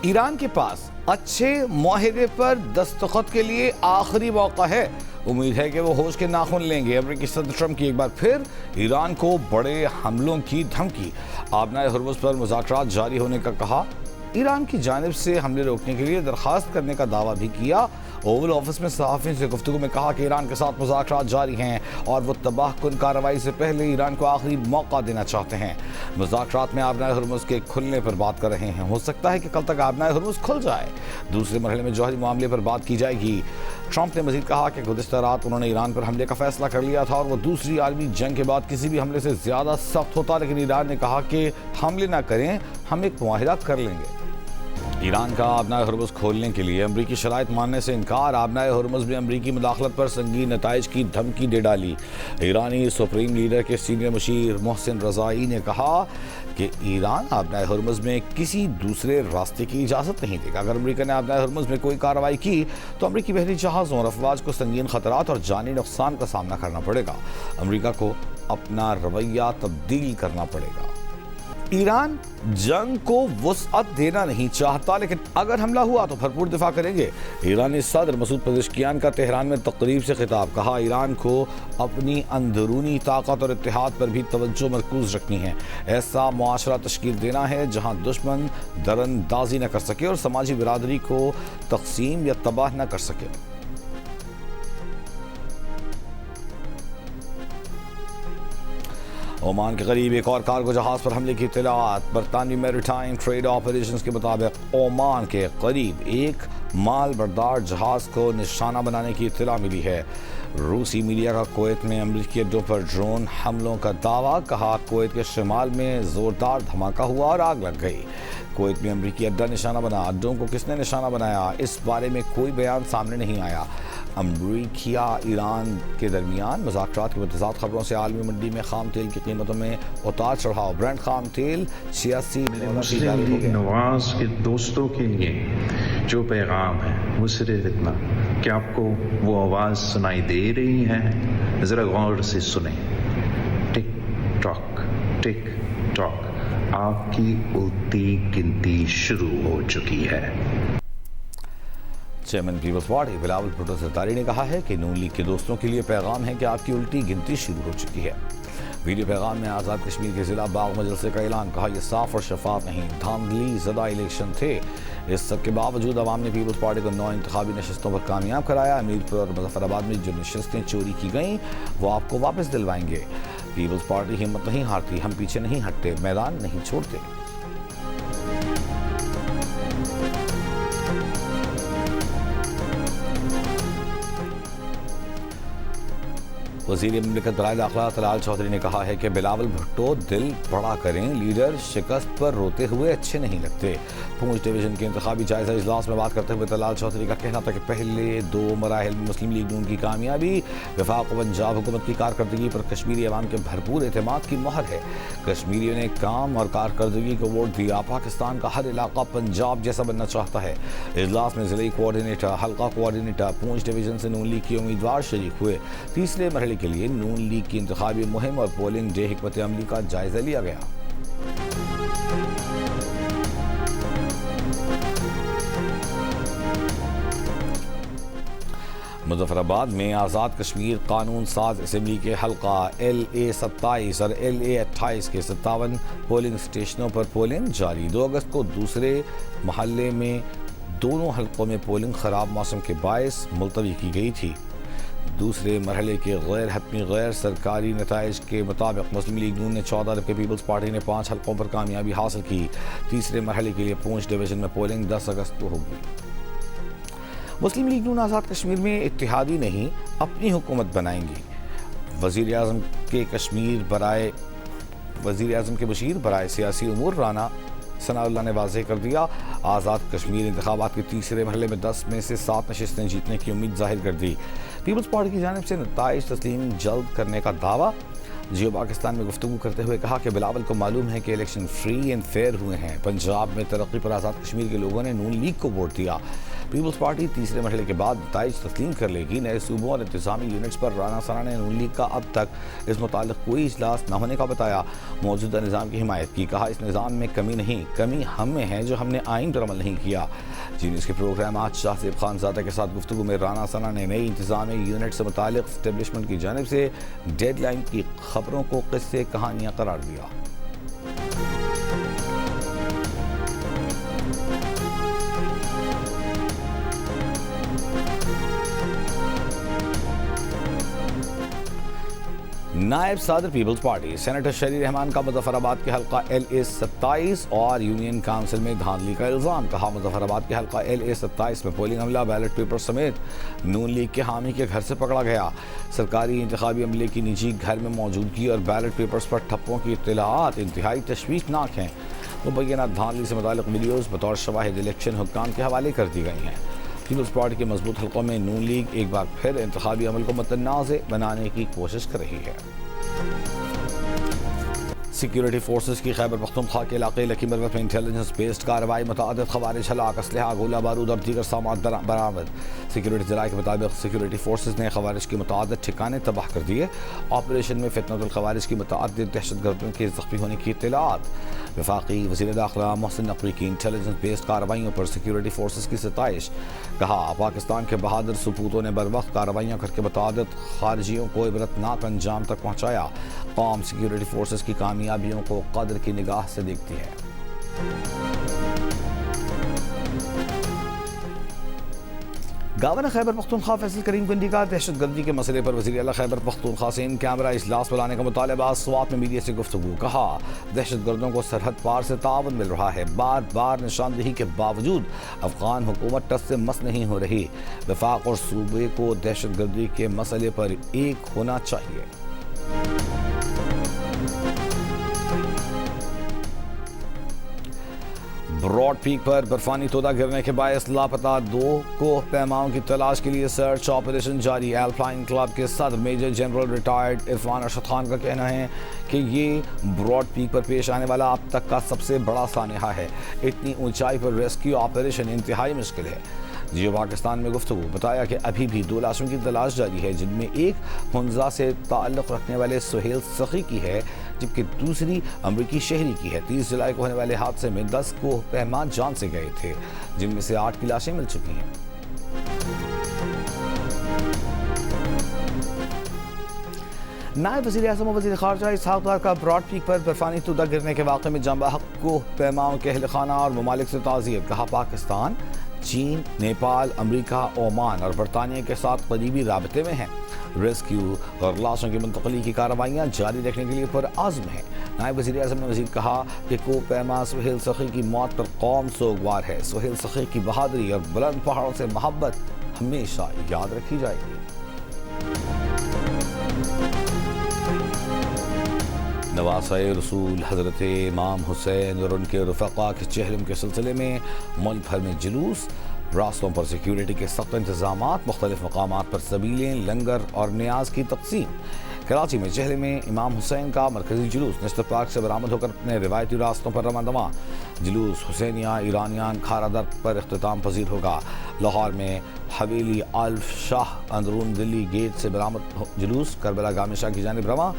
ایران کے پاس اچھے معاہدے پر دستخط کے لیے آخری موقع ہے. امید ہے کہ وہ ہوش کے ناخن لیں گے. امریکی صدر ٹرمپ کی ایک بار پھر ایران کو بڑے حملوں کی دھمکی. آبنائے ہرمز پر مذاکرات جاری ہونے کا کہا. ایران کی جانب سے حملے روکنے کے لیے درخواست کرنے کا دعویٰ بھی کیا. اوول آفس میں صحافیوں سے گفتگو میں کہا کہ ایران کے ساتھ مذاکرات جاری ہیں اور وہ تباہ کن کارروائی سے پہلے ایران کو آخری موقع دینا چاہتے ہیں. مذاکرات میں آبنائے ہرمز کے کھلنے پر بات کر رہے ہیں. ہو سکتا ہے کہ کل تک آبنائے ہرمز کھل جائے. دوسرے مرحلے میں جوہری معاملے پر بات کی جائے گی. ٹرمپ نے مزید کہا کہ گزشتہ رات انہوں نے ایران پر حملے کا فیصلہ کر لیا تھا اور وہ دوسری عالمی جنگ کے بعد کسی بھی حملے سے زیادہ سخت ہوتا، لیکن ایران نے کہا کہ حملے نہ کریں، ہم ایک معاہدہ کر لیں گے. ایران کا آبنائے ہرمز کھولنے کے لیے امریکی شرائط ماننے سے انکار. آبنائے ہرمز میں امریکی مداخلت پر سنگین نتائج کی دھمکی دے ڈالی. ایرانی سپریم لیڈر کے سینئر مشیر محسن رضائی نے کہا کہ ایران آبنائے ہرمز میں کسی دوسرے راستے کی اجازت نہیں دے گا. اگر امریکہ نے آبنائے ہرمز میں کوئی کارروائی کی تو امریکی بحری جہازوں اور افواج کو سنگین خطرات اور جانی نقصان کا سامنا کرنا پڑے گا. امریکہ کو اپنا رویہ تبدیل کرنا پڑے گا. ایران جنگ کو وسعت دینا نہیں چاہتا، لیکن اگر حملہ ہوا تو بھرپور دفاع کریں گے. ایرانی صدر مسعود پزشکیان کا تہران میں تقریب سے خطاب. کہا ایران کو اپنی اندرونی طاقت اور اتحاد پر بھی توجہ مرکوز رکھنی ہے. ایسا معاشرہ تشکیل دینا ہے جہاں دشمن دراندازی نہ کر سکے اور سماجی برادری کو تقسیم یا تباہ نہ کر سکے. عمان کے قریب ایک اور کارگو جہاز پر حملے کی اطلاعات. برطانوی میریٹائم ٹریڈ آپریشنز کے مطابق عمان کے قریب ایک مال بردار جہاز کو نشانہ بنانے کی اطلاع ملی ہے. روسی میڈیا کا کویت میں امریکی اڈوں پر ڈرون حملوں کا دعویٰ. کہا کویت کے شمال میں زوردار دھماکہ ہوا اور آگ لگ گئی. کویت میں امریکی اڈا نشانہ بنا. اڈوں کو کس نے نشانہ بنایا، اس بارے میں کوئی بیان سامنے نہیں آیا. امریکہ ایران کے درمیان مذاکرات کے متضاد خبروں سے عالمی منڈی میں خام تیل کی قیمتوں میں اتار چڑھاؤ. برنٹ خام تیل 86 مسلم لیگ نواز کے دوستوں کے لیے جو پیغام ہے وہ صرف اتنا کہ آپ کو وہ آواز سنائی دے رہی ہے، ذرا غور سے سنیں. ٹک ٹاک ٹک ٹاک، آپ کی الٹی گنتی شروع ہو چکی ہے. چیئرمین پیپلز پارٹی بلاول بھٹو زرداری نے کہا ہے کہ نون لیگ کے دوستوں کے لیے پیغام ہے کہ آپ کی الٹی گنتی شروع ہو چکی ہے. ویڈیو پیغام میں آزاد کشمیر کے ضلع باغ میں جلسے کا اعلان. کہا یہ صاف اور شفاف نہیں، دھاندلی زدہ الیکشن تھے. اس سب کے باوجود عوام نے پیپلز پارٹی کو 9 انتخابی نشستوں پر کامیاب کرایا. امیرپور اور مظفر آباد میں جو نشستیں چوری کی گئیں وہ آپ کو واپس دلوائیں گے. پیپلز پارٹی ہمت نہیں ہارتی، ہم پیچھے نہیں ہٹتے، میدان نہیں چھوڑتے. وزیر مملکت برائے داخلہ طلال چودھری نے کہا ہے کہ بلاول بھٹو دل بڑا کریں، لیڈر شکست پر روتے ہوئے اچھے نہیں لگتے. پونچھ ڈویژن کے انتخابی جائزہ اجلاس میں بات کرتے ہوئے طلال چودھری کا کہنا تھا کہ پہلے 2 مراحل میں مسلم لیگ نون کی کامیابی وفاق و پنجاب حکومت کی کارکردگی پر کشمیری عوام کے بھرپور اعتماد کی مہر ہے. کشمیریوں نے کام اور کارکردگی کو ووٹ دیا. پاکستان کا ہر علاقہ پنجاب جیسا بننا چاہتا ہے. اجلاس میں ضلعی کوارڈینیٹر، حلقہ کوارڈینیٹر پونچھ ڈویژن سے نون لیگ کے امیدوار شریک ہوئے. تیسرے مرحلے کے لیے نون لیگ کی انتخابی مہم اور پولنگ ڈے حکمت عملی کا جائزہ لیا گیا. مظفر آباد میں آزاد کشمیر قانون ساز اسمبلی کے حلقہ LA 27 اور LA 28 کے 57 پولنگ سٹیشنوں پر پولنگ جاری. 2 اگست کو دوسرے محلے میں دونوں حلقوں میں پولنگ خراب موسم کے باعث ملتوی کی گئی تھی. دوسرے مرحلے کے غیر حتمی غیر سرکاری نتائج کے مطابق مسلم لیگ نون نے 14 جبکہ پیپلز پارٹی نے 5 حلقوں پر کامیابی حاصل کی. تیسرے مرحلے کے لیے پونچھ ڈویژن میں پولنگ 10 اگست کو ہوگی. مسلم لیگ نون آزاد کشمیر میں اتحادی نہیں، اپنی حکومت بنائیں گی. وزیر اعظم کے مشیر برائے سیاسی امور رانا ثناء اللہ نے واضح کر دیا. آزاد کشمیر انتخابات کے تیسرے مرحلے میں 10 میں سے 7 نشستیں جیتنے کی امید ظاہر کر دی. پیپلز پارٹی کی جانب سے نتائج تسلیم جلد کرنے کا دعویٰ. جیو پاکستان میں گفتگو کرتے ہوئے کہا کہ بلاول کو معلوم ہے کہ الیکشن فری اینڈ فیئر ہوئے ہیں. پنجاب میں ترقی پر آزاد کشمیر کے لوگوں نے نون لیگ کو ووٹ دیا. پیپلز پارٹی تیسرے مرحلے کے بعد نتائج تسلیم کر لے گی. نئے صوبوں اور انتظامی یونٹس پر رانا ثنا نے نون لیگ کا اب تک اس متعلق کوئی اجلاس نہ ہونے کا بتایا. موجودہ نظام کی حمایت کی. کہا اس نظام میں کمی نہیں، کمی ہم میں ہے جو ہم نے آئین پر عمل نہیں کیا. جی نیوز کے پروگرام آج شاہ زیب خان زادہ کے ساتھ گفتگو میں رانا ثنا نے نئی انتظامی یونٹ سے متعلق اسٹیبلشمنٹ کی جانب سے ڈیڈ لائن کی خبروں کو قصے کہانیاں قرار دیا. نائب صدر پیپلز پارٹی سینیٹر شہری رحمان کا مظفر آباد کے حلقہ LA-27 اور یونین کونسل میں دھاندلی کا الزام. کہا مظفر آباد کے حلقہ LA-27 میں پولنگ عملہ بیلٹ پیپر سمیت نون لیگ کے حامی کے گھر سے پکڑا گیا. سرکاری انتخابی عملے کی نجی گھر میں موجودگی اور بیلٹ پیپرز پر ٹھپوں کی اطلاعات انتہائی تشویشناک ہیں. مبینہ دھاندلی سے متعلق ویڈیوز بطور شواہد الیکشن حکام کے حوالے کر دی گئی ہیں. پیپلز پارٹی کے مضبوط حلقوں میں نون لیگ ایک بار پھر انتخابی عمل کو متنازع بنانے کی کوشش کر رہی ہے. سیکیورٹی فورسز کی خیبر پختونخوا کے علاقے لکی مروت میں انٹیلیجنس بیسڈ کارروائی. متعدد خوارج ہلاک، اسلحہ، گولہ بارود اور دیگر سامان برآمد. سیکیورٹی ذرائع کے مطابق سیکیورٹی فورسز نے خوارج کے متعدد ٹھکانے تباہ کر دیے. آپریشن میں فتنۃ الخوارج کی متعدد دہشت گردوں کے زخمی ہونے کی اطلاعات. وفاقی وزیر داخلہ محسن نقوی کی انٹیلیجنس بیسڈ کارروائیوں پر سیکیورٹی فورسز کی ستائش. کہا پاکستان کے بہادر سپوتوں نے بروقت کارروائیاں کر کے متعدد خارجیوں کو عبرتناک انجام تک پہنچایا. قوم سیکیورٹی فورسز کی کامیابیوں کو قدر کی نگاہ سے دیکھتی ہے. گورنر خیبر پختونخوا فیصل کریم کنڈی کا دہشت گردی کے مسئلے پر وزیر اعلیٰ خیبر پختونخوا سے ان کیمرہ اجلاس بلانے کا مطالبہ. سوات میں میڈیا سے گفتگو. کہا دہشت گردوں کو سرحد پار سے تعاون مل رہا ہے. بار بار نشاندہی کے باوجود افغان حکومت ٹس سے مس نہیں ہو رہی. وفاق اور صوبے کو دہشت گردی کے مسئلے پر ایک ہونا چاہیے. براڈ پیک پر برفانی تودہ گرنے کے باعث لاپتہ 2 کوہ پیماؤں کی تلاش کے لیے سرچ آپریشن جاری. ایلپائن کلب کے صدر major general retired Irfan Arshad Khan کا کہنا ہے کہ یہ براڈ پیک پر پیش آنے والا اب تک کا سب سے بڑا سانحہ ہے. اتنی اونچائی پر ریسکیو آپریشن انتہائی مشکل ہے. جیو پاکستان میں گفتگو. بتایا کہ ابھی بھی 2 لاشوں کی تلاش جاری ہے، جن میں ایک ہنزا سے تعلق رکھنے والے سہیل سخی کی ہے جبکہ دوسری امریکی شہری کی ہے. 30 جولائی کو ہونے والے حادثے میں 10 کوہ پیما جان سے گئے تھے، جن میں سے 8 کی لاشیں مل چکی ہیں. نائب وزیر اعظم و وزیر خارجہ اسحاق ڈار کا براڈ پیک پر برفانی تودہ گرنے کے واقعے میں جاں بحق کوہ پیماؤں کے اہل خانہ اور ممالک سے تعزیت. کہا پاکستان چین، نیپال، امریکہ، عمان اور برطانیہ کے ساتھ قریبی رابطے میں ہیں. ریسکیو اور لاشوں کی منتقلی کی کارروائیاں جاری رکھنے کے لیے پرعزم ہیں. نائب وزیر اعظم نے مزید کہا کہ کوہ پیما سہیل سخی کی موت پر قوم سوگوار ہے. سہیل سخی کی بہادری اور بلند پہاڑوں سے محبت ہمیشہ یاد رکھی جائے گی. نواسہ رسول حضرت امام حسین اور ان کے رفقا کے چہرم کے سلسلے میں ملک بھر میں جلوس. راستوں پر سیکیورٹی کے سخت انتظامات. مختلف مقامات پر سبیلیں، لنگر اور نیاز کی تقسیم. کراچی میں چہرے میں امام حسین کا مرکزی جلوس نشتر پارک سے برآمد ہو کر اپنے روایتی راستوں پر رواں دواں. جلوس حسینیہ ایرانیان کھارا در پر اختتام پذیر ہوگا. لاہور میں حویلی الف شاہ اندرون دلی گیٹ سے برآمد جلوس کربلا گام شاہ کی جانب رواں.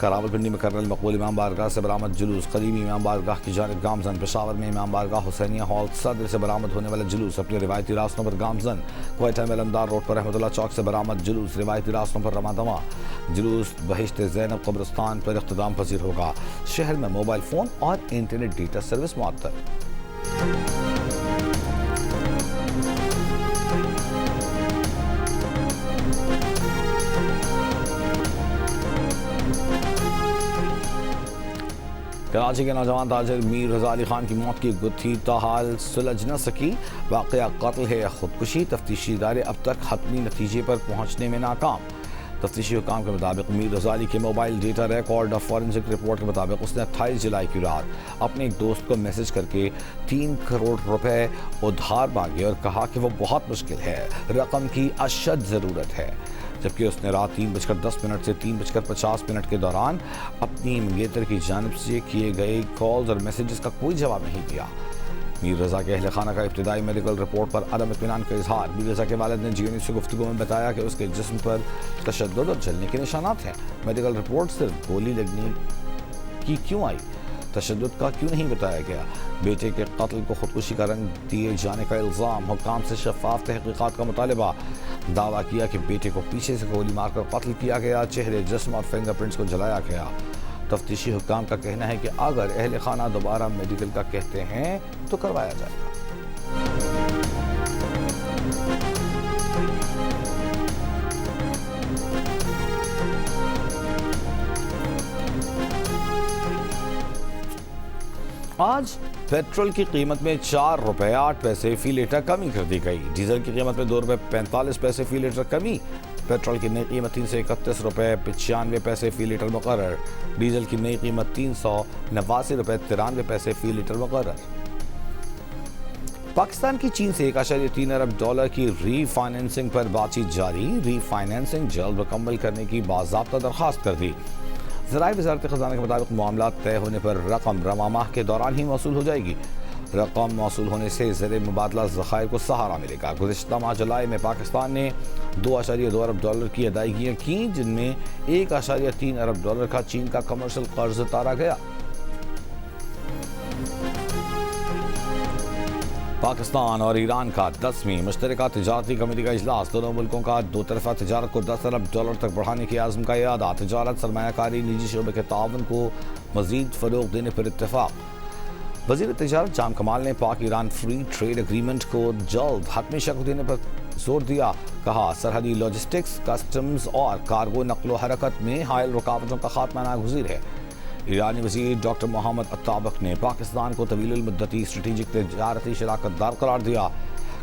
راولپنڈی میں کرنل مقبول امام بارگاہ سے برآمد جلوس قدیمی امام بارگاہ کی جانب گامزن. پشاور میں امام بارگاہ حسینیہ ہال صدر سے برآمد ہونے والا جلوس اپنے روایتی راستوں پر گامزن. کوئٹہ میں علمدار روڈ پر رحمت اللہ چوک سے برآمد جلوس روایتی راستوں پر رواں دواں. جلوس بہشت زینب قبرستان پر اختتام پذیر ہوگا. شہر میں موبائل فون اور انٹرنیٹ ڈیٹا سروس معطل. کراچی کے نوجوان تاجر میر رضا علی خان کی موت کی گتھی تاحال سلجھ نہ سکی. واقعہ قتل ہے یا خودکشی؟ تفتیشی ادارے اب تک حتمی نتیجے پر پہنچنے میں ناکام. تفتیشی حکام کے مطابق میر رضا علی کے موبائل ڈیٹا ریکارڈ اور فورنسک رپورٹ کے مطابق اس نے 28 جولائی کی رات اپنے ایک دوست کو میسج کر کے 3 کروڑ روپے ادھار مانگے اور کہا کہ وہ بہت مشکل ہے، رقم کی اشد ضرورت ہے. جبکہ اس نے رات 3:10 سے 3:50 کے دوران اپنی منگیتر کی جانب سے کیے گئے کالز اور میسیجز کا کوئی جواب نہیں دیا۔ میر رضا کے اہل خانہ کا ابتدائی میڈیکل رپورٹ پر عدم اطمینان کا اظہار۔ میر رضا کے والد نے جی نیوز سے گفتگو میں بتایا کہ اس کے جسم پر تشدد اور جلنے کے نشانات ہیں۔ میڈیکل رپورٹ صرف گولی لگنے کی کیوں آئی؟ تشدد کا کیوں نہیں بتایا گیا؟ بیٹے کے قتل کو خودکشی کا رنگ دیے جانے کا الزام، حکام سے شفاف تحقیقات کا مطالبہ۔ دعویٰ کیا کہ بیٹے کو پیچھے سے گولی مار کر قتل کیا گیا، چہرے، جسم اور فنگر پرنٹس کو جلایا گیا۔ تفتیشی حکام کا کہنا ہے کہ اگر اہل خانہ دوبارہ میڈیکل کا کہتے ہیں تو کروایا جائے گا۔ آج پیٹرول کی قیمت میں 4 روپے 8 پیسے فی لیٹر کمی کر دی گئی۔ ڈیزل کی قیمت میں 2 روپے 45 پیسے فی لیٹر کمی۔ پیٹرول کی نئی قیمت 331 روپے 95 پیسے فی لیٹر مقرر۔ ڈیزل کی نئی قیمت 389 روپے 93 پیسے فی لیٹر مقرر۔ پاکستان کی چین سے 1.3 ارب ڈالر کی ری فائنینسنگ پر بات چیت جاری۔ ری فائنینسنگ جلد مکمل کرنے کی باضابطہ درخواست کر دی۔ ذرائع وزارت خزانہ کے مطابق معاملات طے ہونے پر رقم رواں ماہ کے دوران ہی موصول ہو جائے گی۔ رقم موصول ہونے سے زر مبادلہ ذخائر کو سہارا ملے گا۔ گزشتہ ماہ جولائی میں پاکستان نے 2.2 ارب ڈالر کی ادائیگیاں کیں، جن میں 1.3 ارب ڈالر کا چین کا کمرشل قرض اتارا گیا۔ پاکستان اور ایران کا 10ویں مشترکہ تجارتی کمیٹی کا اجلاس۔ دونوں ملکوں کا دو طرفہ تجارت کو 10 ارب ڈالر تک بڑھانے کے عزم کا اعادہ۔ تجارت، سرمایہ کاری، نجی شعبے کے تعاون کو مزید فروغ دینے پر اتفاق۔ وزیر تجارت جام کمال نے پاک ایران فری ٹریڈ ایگریمنٹ کو جلد حتمی شکل دینے پر زور دیا۔ کہا سرحدی لاجسٹکس، کسٹمز اور کارگو نقل و حرکت میں حائل رکاوٹوں کا خاتمہ ناگزیر ہے۔ ایرانی وزیر ڈاکٹر محمد عطابق نے پاکستان کو طویل المدتی اسٹریٹجک تجارتی شراکت دار قرار دیا۔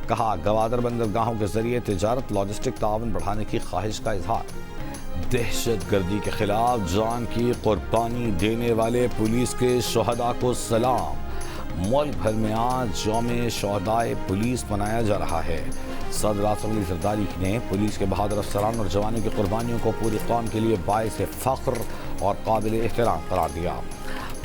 کہا گوادر بندرگاہوں کے ذریعے تجارت، لاجسٹک تعاون بڑھانے کی خواہش کا اظہار۔ دہشت گردی کے خلاف جان کی قربانی دینے والے پولیس کے شہداء کو سلام۔ ملک بھر میں آج یوم شہدائے پولیس منایا جا رہا ہے۔ صدر آصف علی زرداری نے پولیس کے بہادر افسران اور جوانوں کی قربانیوں کو پوری قوم کے لیے باعث فخر اور قابل احترام قرار دیا۔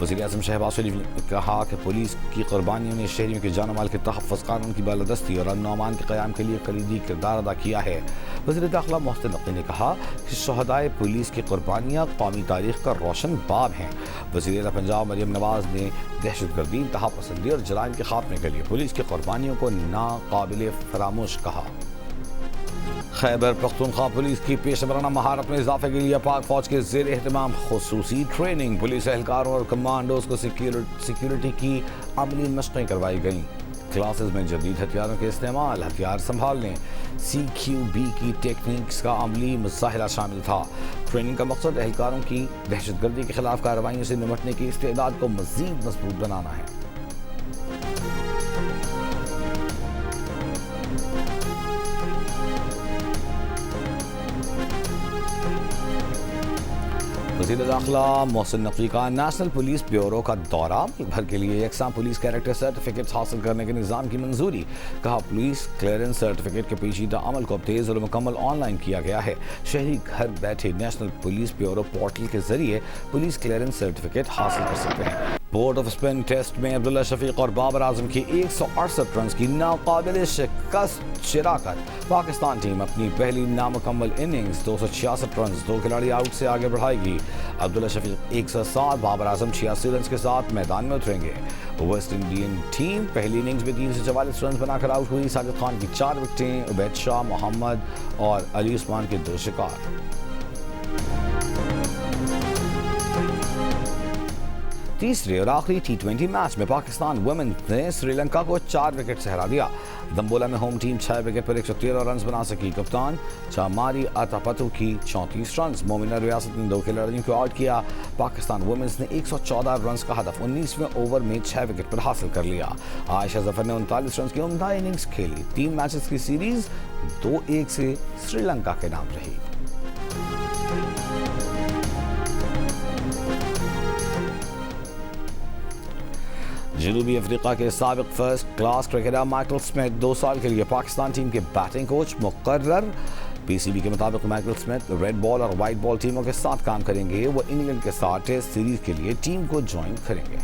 وزیر اعظم شہباز شریف نے کہا کہ پولیس کی قربانیوں نے شہریوں کے جان و مال کے تحفظ، قانون کی بالادستی اور امن و امان کے قیام کے لیے کلیدی کردار ادا کیا ہے۔ وزیر داخلہ محسن نقوی نے کہا کہ شہدائے پولیس کی قربانیاں قومی تاریخ کا روشن باب ہیں۔ وزیر اعلیٰ پنجاب مریم نواز نے دہشت گردی، انتہا پسندی اور جرائم کے خاتمے کے لیے پولیس کی قربانیوں کو ناقابل فراموش کہا۔ خیبر پختونخوا پولیس کی پیشہ ورانہ مہارت میں اضافے کے لیے پاک فوج کے زیر اہتمام خصوصی ٹریننگ۔ پولیس اہلکاروں اور کمانڈوز کو سیکیورٹی کی عملی مشقیں کروائی گئیں۔ کلاسز میں جدید ہتھیاروں کے استعمال، ہتھیار سنبھالنے، CQB کی ٹیکنیکس کا عملی مظاہرہ شامل تھا۔ ٹریننگ کا مقصد اہلکاروں کی دہشت گردی کے خلاف کارروائیوں سے نمٹنے کی استعداد کو مزید مضبوط بنانا ہے۔ وزیر داخلہ محسن نقوی کا نیشنل پولیس بیورو کا دورہ۔ ملک بھر کے لیے یکساں پولیس کیریکٹر سرٹیفکیٹس حاصل کرنے کے نظام کی منظوری۔ کہا پولیس کلیئرنس سرٹیفکیٹ کے پیچیدہ عمل کو اب تیز اور مکمل آن لائن کیا گیا ہے۔ شہری گھر بیٹھے نیشنل پولیس بیورو پورٹل کے ذریعے پولیس کلیئرنس سرٹیفکیٹ حاصل کر سکتے ہیں۔ بورڈ آف اسپن ٹیسٹ میں عبداللہ شفیق اور بابر اعظم کی 168 رنز کی ناقابل شکست شراکت۔ پاکستان ٹیم اپنی پہلی نامکمل اننگز 266 رنز 2 کھلاڑی آؤٹ سے آگے بڑھائے گی۔ عبداللہ شفیق 107، بابر اعظم 86 رنز کے ساتھ میدان میں اتریں گے۔ ویسٹ انڈین ٹیم پہلی اننگز میں 344 رنز بنا کر آؤٹ ہوئی۔ ساجد خان کی 4 وکٹیں، عبید شاہ، محمد اور علی عثمان کے 2 شکار۔ تیسرے اور آخری T20 میچ میں پاکستان ویمنز نے سری لنکا کو 4 وکٹ سے ہرا دیا۔ دمبولا میں ہوم ٹیم 6 وکٹ پر 113 رنز بنا سکی۔ کپتان چاماری آتاپتو کی 34 رنز۔ مومنہ ریاست نے 2 کھلاڑیوں کو آؤٹ کیا۔ پاکستان ویمنز نے 114 رنز کا ہدف 19ویں اوور میں 6 وکٹ پر حاصل کر لیا۔ عائشہ ظفر نے 39 رنز کی عمدہ اننگز کھیلی۔ 3 میچز کی سیریز 2-1 سے سری لنکا کے نام رہی۔ جنوبی افریقہ کے سابق first class cricketer Michael Smith 2 سال کے لیے پاکستان ٹیم کے بیٹنگ کوچ مقرر۔ پی سی بی کے مطابق مائیکل اسمتھ ریڈ بال اور وائٹ بال ٹیموں کے ساتھ کام کریں گے. وہ انگلینڈ کے ساتھ ٹیسٹ سیریز کے لیے ٹیم کو جوائن کریں گے.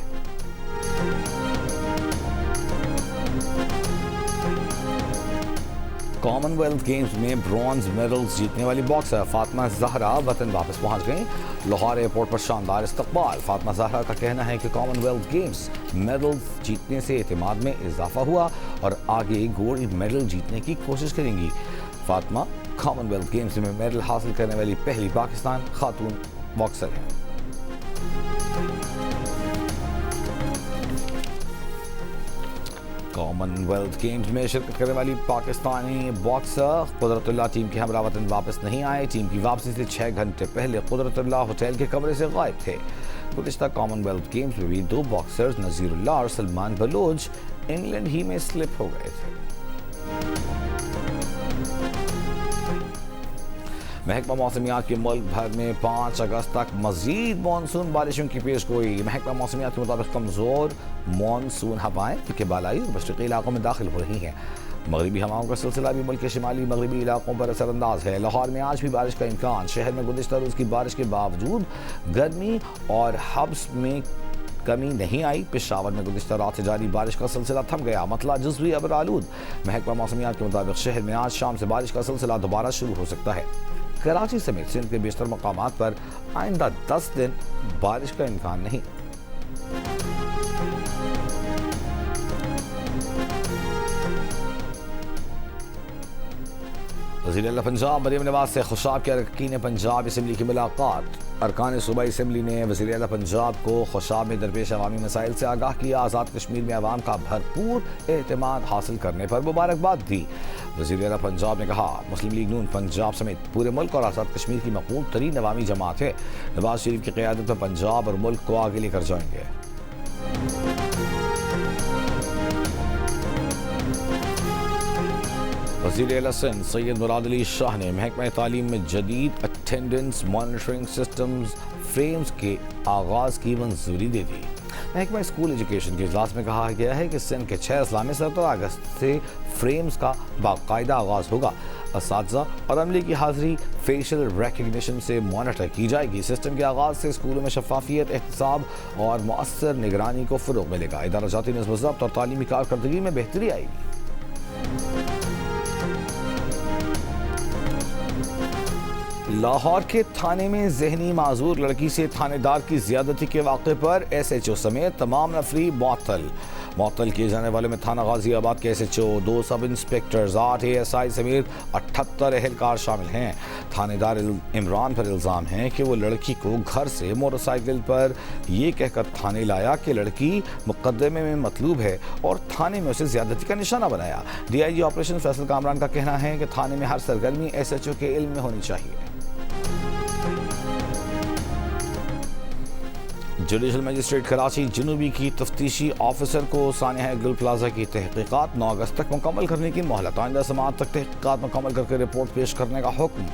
کامن ویلتھ گیمز میں برونز میڈلز جیتنے والی باکسر فاطمہ زہرا وطن واپس پہنچ گئیں. لاہور ایئرپورٹ پر شاندار استقبال. فاطمہ زہرا کا کہنا ہے کہ کامن ویلتھ گیمز میڈلز جیتنے سے اعتماد میں اضافہ ہوا اور آگے گولڈ میڈل جیتنے کی کوشش کریں گی. فاطمہ کامن ویلتھ گیمز میں میڈل حاصل کرنے والی پہلی پاکستان خاتون باکسر ہیں. کامن ویلتھ گیمز میں شرکت کرنے والی پاکستانی باکسر قدرت اللہ ٹیم کے ہمراہ وطن واپس نہیں آئے. ٹیم کی واپسی سے 6 گھنٹے پہلے قدرت اللہ ہوٹل کے کمرے سے غائب تھے. گزشتہ کامن ویلتھ گیمز میں بھی 2 باکسرز نذیر اللہ اور سلمان بلوچ انگلینڈ ہی میں سلپ ہو گئے تھے. محکمہ موسمیات کے ملک بھر میں 5 اگست تک مزید مانسون بارشوں کی پیش گوئی. محکمہ موسمیات کے مطابق کمزور مانسون ہوائیں کے بالائی اور مشرقی علاقوں میں داخل ہو رہی ہیں. مغربی ہواؤں کا سلسلہ بھی ملک کے شمالی مغربی علاقوں پر اثر انداز ہے. لاہور میں آج بھی بارش کا امکان. شہر میں گزشتہ روز کی بارش کے باوجود گرمی اور حبس میں کمی نہیں آئی. پشاور میں گزشتہ رات سے جاری بارش کا سلسلہ تھم گیا. مطلع جزوی ابر آلود. محکمہ موسمیات کے مطابق شہر میں آج شام سے بارش کا سلسلہ دوبارہ شروع ہو سکتا ہے. کراچی سمیت سندھ کے بیشتر مقامات پر آئندہ 10 دن بارش کا امکان نہیں. وزیر اعلیٰ پنجاب مریم نواز سے خوشاب کے اراکین پنجاب اسمبلی کی ملاقات. ارکان صوبائی اسمبلی نے وزیر اعلیٰ پنجاب کو خوشاب میں درپیش عوامی مسائل سے آگاہ کیا. آزاد کشمیر میں عوام کا بھرپور اعتماد حاصل کرنے پر مبارکباد دی. وزیر اعلیٰ پنجاب نے کہا مسلم لیگ نون پنجاب سمیت پورے ملک اور آزاد کشمیر کی مقبول ترین عوامی جماعت ہے. نواز شریف کی قیادت میں پنجاب اور ملک کو آگے لے کر جائیں گے. وزیر اعلیٰ سندھ سید مراد علی شاہ نے محکمہ تعلیم میں جدید اٹینڈنس مانیٹرنگ سسٹمز فریمز کے آغاز کی منظوری دے دی. محکمہ اسکول ایجوکیشن کے اجلاس میں کہا گیا ہے کہ سندھ کے 6 اضلاع میں 17 اگست سے فریمز کا باقاعدہ آغاز ہوگا. اساتذہ اور عملے کی حاضری فیشل ریکگنیشن سے مانیٹر کی جائے گی. سسٹم کے آغاز سے اسکولوں میں شفافیت، احتساب اور مؤثر نگرانی کو فروغ ملے گا. ادارہ جاتی نظم و ضبط اور تعلیمی کارکردگی میں بہتری آئے گی. لاہور کے تھانے میں ذہنی معذور لڑکی سے تھانے دار کی زیادتی کے واقعے پر ایس ایچ او سمیت تمام نفری معطل کیے جانے والوں میں تھانہ غازی آباد کے S H O, 2 sub inspectors, 8 A S I سمیت 78 اہلکار شامل ہیں. تھانے دار عمران پر الزام ہے کہ وہ لڑکی کو گھر سے موٹر سائیکل پر یہ کہہ کر تھانے لایا کہ لڑکی مقدمے میں مطلوب ہے اور تھانے میں اسے زیادتی کا نشانہ بنایا. D I G operation Faisal Kamran کا کہنا ہے کہ تھانے میں ہر سرگرمی ایس ایچ او کے علم میں ہونی چاہیے. جوڈیشل مجسٹریٹ کراچی جنوبی کی تفتیشی آفیسر کو سانحہ گل پلازا کی تحقیقات 9 اگست تک مکمل کرنے کی مہلت. آئندہ سماعت تک تحقیقات مکمل کر کے رپورٹ پیش کرنے کا حکم.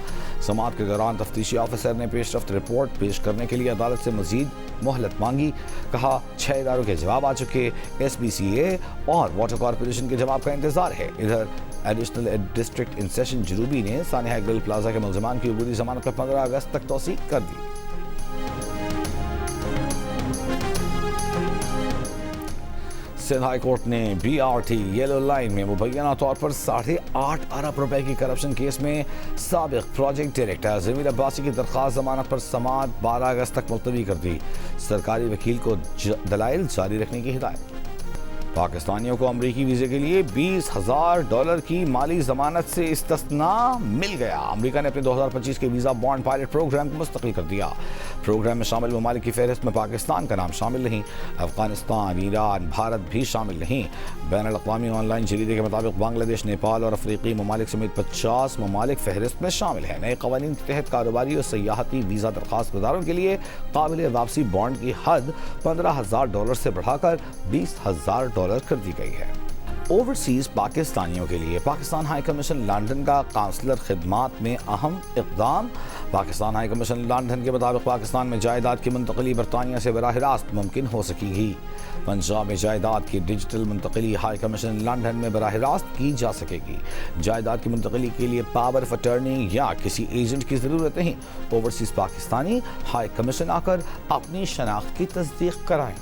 سماعت کے دوران تفتیشی آفیسر نے پیش رفت رپورٹ پیش کرنے کے لیے عدالت سے مزید مہلت مانگی. کہا 6 اداروں کے جواب آ چکے. ایس بی سی اے اور واٹر کارپوریشن کے جواب کا انتظار ہے. ادھر ایڈیشنل ڈسٹرکٹ ان سیشن جنوبی نے سانحہ گل پلازا کے ملزمان کی عبوری ضمانت پر 15 اگست تک توثیق کر دی. سندھ ہائی کورٹ نے B R T yellow line میں مبینہ طور پر 8.5 ارب روپے کی کرپشن کیس میں سابق پروجیکٹ ڈائریکٹر ضمیر عباسی کی درخواست ضمانت پر سماعت 12 اگست تک ملتوی کر دی. سرکاری وکیل کو دلائل جاری رکھنے کی ہدایت. پاکستانیوں کو امریکی ویزے کے لیے $20,000 کی مالی ضمانت سے استثناء مل گیا. امریکہ نے اپنے 2025 کے ویزا بانڈ پائلٹ پروگرام کو مستقل کر دیا. پروگرام میں شامل ممالک کی فہرست میں پاکستان کا نام شامل نہیں. افغانستان، ایران، بھارت بھی شامل نہیں. بین الاقوامی آن لائن جریدے کے مطابق بنگلہ دیش، نیپال اور افریقی ممالک سمیت 50 ممالک فہرست میں شامل ہیں. نئے قوانین کے تحت کاروباری اور سیاحتی ویزا درخواست گزاروں کے لیے قابل واپسی بانڈ کی حد $15,000 سے بڑھا کر $20,000 کر دی گئی ہے. اوورسیز پاکستانیوں کے لیے پاکستان ہائی کمیشن لندن کا قونصلر خدمات میں اہم اقدام. پاکستان ہائی کمیشن لندن کے مطابق پاکستان میں جائیداد کی منتقلی برطانیہ سے براہ راست ممکن ہو سکے گی۔ پنجاب میں جائیداد کی ڈیجیٹل منتقلی ہائی کمیشن لندن میں براہ راست کی جا سکے گی۔ جائیداد کی منتقلی کے لیے پاور آف اٹرنی یا کسی ایجنٹ کی ضرورت نہیں۔ اوورسیز پاکستانی ہائی کمیشن آ کر اپنی شناخت کی تصدیق کرائیں۔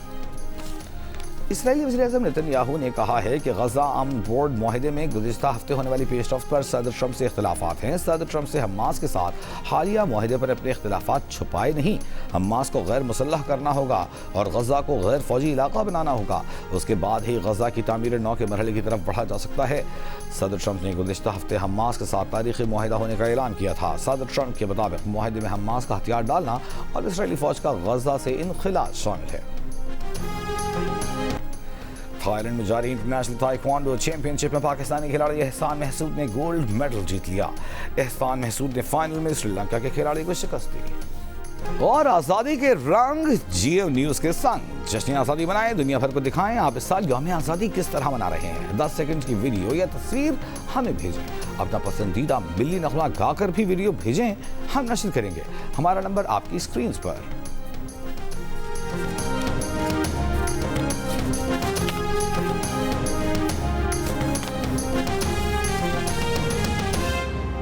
اسرائیلی وزیراعظم نیتن یاہو نے کہا ہے کہ غزہ امن بورڈ معاہدے میں گزشتہ ہفتے ہونے والی پیش رفت پر صدر ٹرمپ سے اختلافات ہیں۔ صدر ٹرمپ سے حماس کے ساتھ حالیہ معاہدے پر اپنے اختلافات چھپائے نہیں۔ حماس کو غیر مسلح کرنا ہوگا اور غزہ کو غیر فوجی علاقہ بنانا ہوگا، اس کے بعد ہی غزہ کی تعمیر نو کے مرحلے کی طرف بڑھا جا سکتا ہے۔ صدر ٹرمپ نے گزشتہ ہفتے حماس کے ساتھ تاریخی معاہدہ ہونے کا اعلان کیا تھا۔ صدر ٹرمپ کے مطابق معاہدے میں حماس کا ہتھیار ڈالنا اور اسرائیلی فوج کا غزہ سے انخلا شامل ہے۔ تھائی لینڈ میں جاری انٹرنیشنل تائیکوانڈو چیمپئن شپ میں پاکستانی کھلاڑی احسان محسود نے گولڈ میڈل جیت لیا۔ احسان محسود نے فائنل میں سری لنکا کے کھلاڑی کو شکست دی۔ اور آزادی کے رنگ جیو نیوز کے سنگ جشن آزادی منائیں، دنیا بھر کو دکھائیں آپ اس سال یوم آزادی کس طرح منا رہے ہیں۔ 10 سیکنڈ کی ویڈیو یا تصویر ہمیں بھیجیں۔ اپنا پسندیدہ ملی نغمہ گا کر بھی ویڈیو بھیجیں، ہم نشر کریں گے۔ ہمارا نمبر آپ کی اسکرینز پر